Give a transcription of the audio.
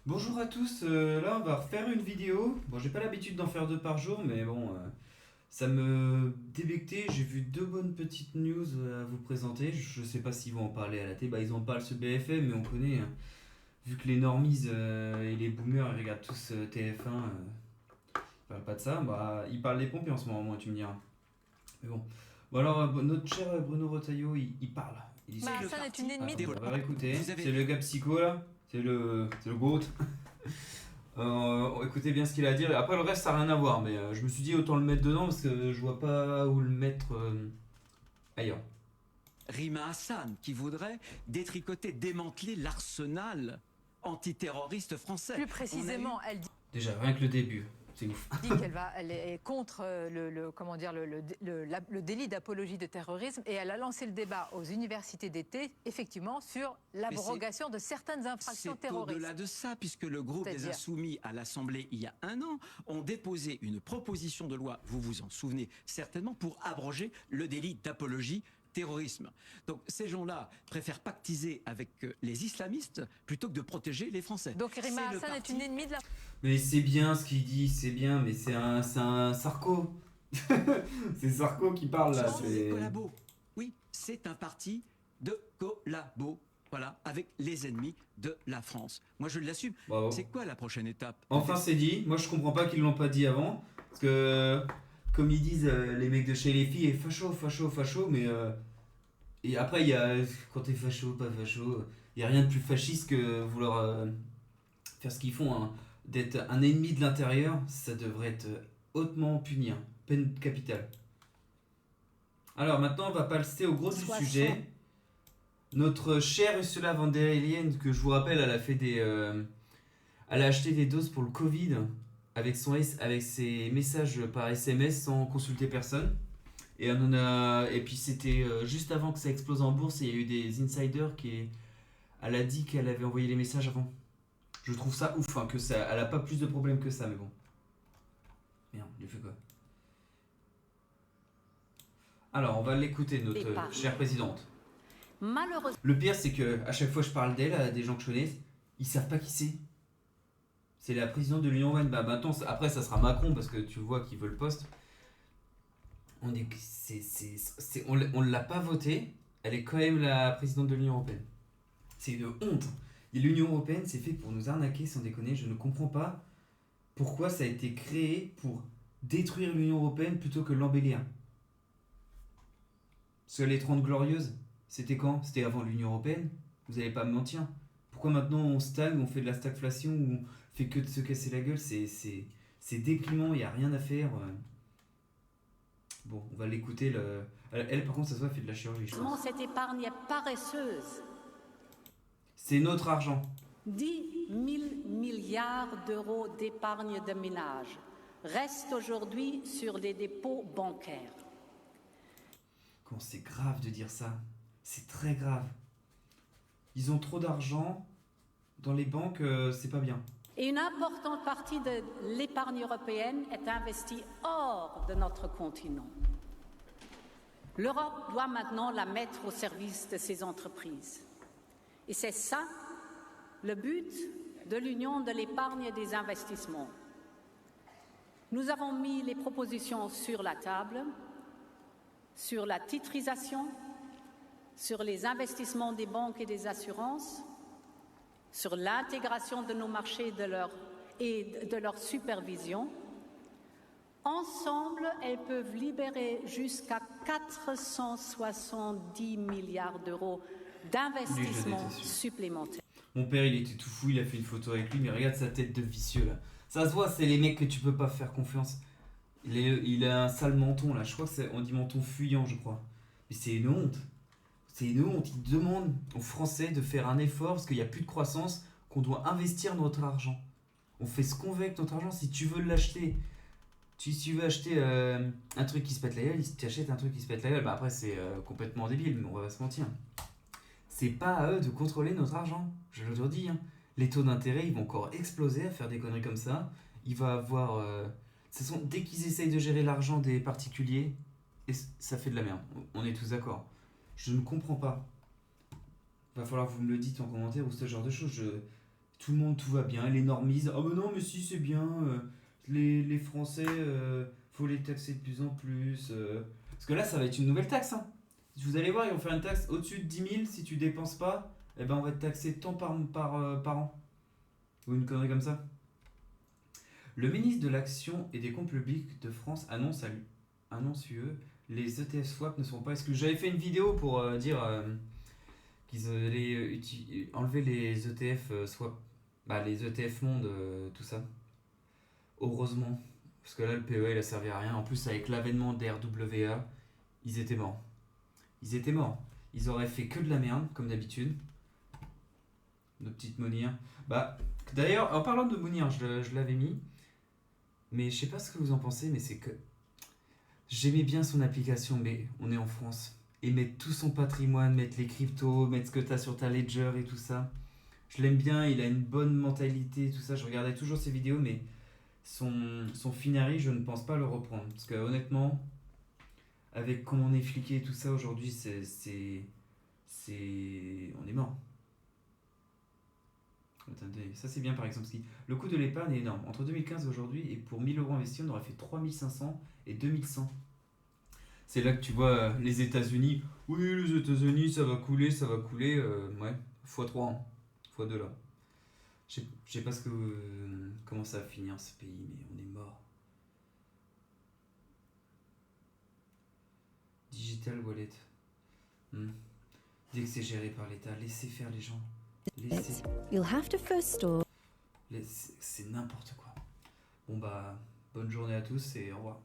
Bonjour à tous, là on va refaire une vidéo. Bon, j'ai pas l'habitude d'en faire deux par jour, mais bon, ça me débectait. J'ai vu deux bonnes petites news à vous présenter. Je sais pas s'ils vont en parler à la télé. Bah, ils en parlent sur BFM, mais on connaît, hein. Vu que les normies et les boomers ils regardent tous TF1, ils parlent pas de ça. Bah, ils parlent des pompiers en ce moment, moi, tu me diras. Mais bon. Bon, alors, notre cher Bruno Retailleau, il parle. Il dit Bah, ça. Hassan est une ennemie de... On va réécouter. Vous avez- C'est le gars psycho là. C'est le GOAT. Écoutez bien ce qu'il a à dire. Et après, le reste, ça n'a rien à voir. Mais je me suis dit autant le mettre dedans parce que je vois pas où le mettre ailleurs. Rima Hassan qui voudrait détricoter, démanteler l'arsenal antiterroriste français. Plus précisément, elle Déjà, rien que le début. C'est ouf. dit elle est contre comment dire, le délit d'apologie de terrorisme et elle a lancé le débat aux universités d'été, effectivement, sur l'abrogation de certaines infractions C'est terroristes. au-delà de ça, puisque le groupe des C'est-à-dire Insoumis à l'Assemblée, il y a un an, ont déposé une proposition de loi, vous vous en souvenez certainement, pour abroger le délit d'apologie terrorisme. Donc ces gens-là préfèrent pactiser avec les islamistes plutôt que de protéger les Français. Donc Rima C'est le Hassan est parti- une ennemie de la... Mais c'est bien ce qu'il dit, c'est bien, mais c'est un Sarko. C'est Sarko qui parle là. C'est collabo. Oui, c'est un parti de collabo. Voilà, avec les ennemis de la France. Moi, je l'assume. Bravo. C'est quoi la prochaine étape? Enfin, c'est dit. Moi, je comprends pas qu'ils l'ont pas dit avant. Parce que, comme ils disent les mecs de chez les filles, facho, facho, facho, mais. Et après, il y a. Quand t'es facho, pas facho, il y a rien de plus fasciste que vouloir faire ce qu'ils font, hein. D'être un ennemi de l'intérieur, ça devrait être hautement puni, hein. Peine capitale. Alors maintenant, on va passer au gros du sujet. Notre chère Ursula von der Leyen, que je vous rappelle, elle a fait elle a acheté des doses pour le Covid avec avec ses messages par SMS sans consulter personne. Et puis c'était juste avant que ça explose en bourse, et il y a eu des insiders elle a dit qu'elle avait envoyé les messages avant. Je trouve ça ouf, hein, que ça, elle a pas plus de problèmes que ça, mais bon. Merde, il fait quoi? Alors, on va l'écouter, notre chère présidente. Malheureusement, Le pire, c'est que à chaque fois que je parle d'elle à des gens que je connais, ils savent pas qui c'est. C'est la présidente de l'Union européenne. Bah maintenant, après, ça sera Macron parce que tu vois qu'il veut le poste. On l'a pas votée. Elle est quand même la présidente de l'Union européenne. C'est une honte. Et l'Union européenne, c'est fait pour nous arnaquer, sans déconner. Je ne comprends pas pourquoi ça a été créé pour détruire l'Union européenne plutôt que l'embellir. Parce que les 30 glorieuses, c'était quand? C'était avant l'Union européenne. Vous allez pas me mentir. Pourquoi maintenant on stagne, on fait de la stagflation, ou on fait que de se casser la gueule? C'est déprimant, il n'y a rien à faire. Bon, on va l'écouter. Elle, par contre, ça se voit, elle fait de la chirurgie, je pense. Cette épargne est paresseuse. C'est notre argent. 10 000 milliards d'euros d'épargne de ménage restent aujourd'hui sur les dépôts bancaires. Quand c'est grave de dire ça. C'est très grave. Ils ont trop d'argent dans les banques, c'est pas bien. Et une importante partie de l'épargne européenne est investie hors de notre continent. L'Europe doit maintenant la mettre au service de ses entreprises. Et c'est ça le but de l'Union de l'épargne et des investissements. Nous avons mis les propositions sur la table, sur la titrisation, sur les investissements des banques et des assurances, sur l'intégration de nos marchés et de leur supervision. Ensemble, elles peuvent libérer jusqu'à 470 milliards d'euros d'investissements supplémentaires. Mon père, il était tout fou, il a fait une photo avec lui, mais regarde sa tête de vicieux là. Ça se voit, c'est les mecs que tu peux pas faire confiance. Il a un sale menton là, je crois on dit menton fuyant, je crois. Mais c'est une honte. C'est une honte. Ils demandent aux Français de faire un effort parce qu'il n'y a plus de croissance, qu'on doit investir notre argent. On fait ce qu'on veut avec notre argent. Si tu veux l'acheter, si tu veux acheter un truc qui se pète la gueule, tu achètes un truc qui se pète la gueule. Bah après, c'est complètement débile, mais on va pas se mentir. C'est pas à eux de contrôler notre argent. Je le redis, hein. Les taux d'intérêt, ils vont encore exploser à faire des conneries comme ça. Il va avoir. Dès qu'ils essayent de gérer l'argent des particuliers, ça fait de la merde. On est tous d'accord. Je ne comprends pas. Va falloir que vous me le dites en commentaire ou ce genre de choses. tout le monde, tout va bien. Les normisent. Ah, mais non, mais si, c'est bien. Les Français, faut les taxer de plus en plus. Parce que là, ça va être une nouvelle taxe. Hein. Vous allez voir, ils vont faire une taxe au-dessus de 10 000. Si tu dépenses pas, eh ben, on va te taxer tant par an. Ou une connerie comme ça. Le ministre de l'Action et des Comptes Publics de France annonce les ETF swap ne sont pas exclus. J'avais fait une vidéo pour dire qu'ils allaient enlever les ETF swap, les ETF monde, tout ça. Heureusement, parce que là le PEA il a servi à rien. En plus avec l'avènement des RWA, ils étaient morts. Ils auraient fait que de la merde comme d'habitude. Nos petites Mounir. D'ailleurs, en parlant de Mounir, je l'avais mis. Mais je sais pas ce que vous en pensez, mais c'est que j'aimais bien son application, mais on est en France. Et mettre tout son patrimoine, mettre les cryptos, mettre ce que t'as sur ta ledger et tout ça. Je l'aime bien, il a une bonne mentalité, tout ça. Je regardais toujours ses vidéos, mais son Finari, je ne pense pas le reprendre. Parce que honnêtement, avec comment on est fliqué et tout ça aujourd'hui, on est mort. Attendez, ça c'est bien par exemple. Le coût de l'épargne est énorme. Entre 2015 et aujourd'hui, et pour 1000 € investis, on aurait fait 3500 et 2100. C'est là que tu vois les États-Unis. Oui, les États-Unis, ça va couler. Ouais, x3, hein. x2 là. Je sais pas comment ça va finir ce pays, mais on est mort. Digital Wallet. Dès que c'est géré par l'État, laissez faire les gens. You'll have to first store. C'est n'importe quoi. Bon bonne journée à tous et au revoir.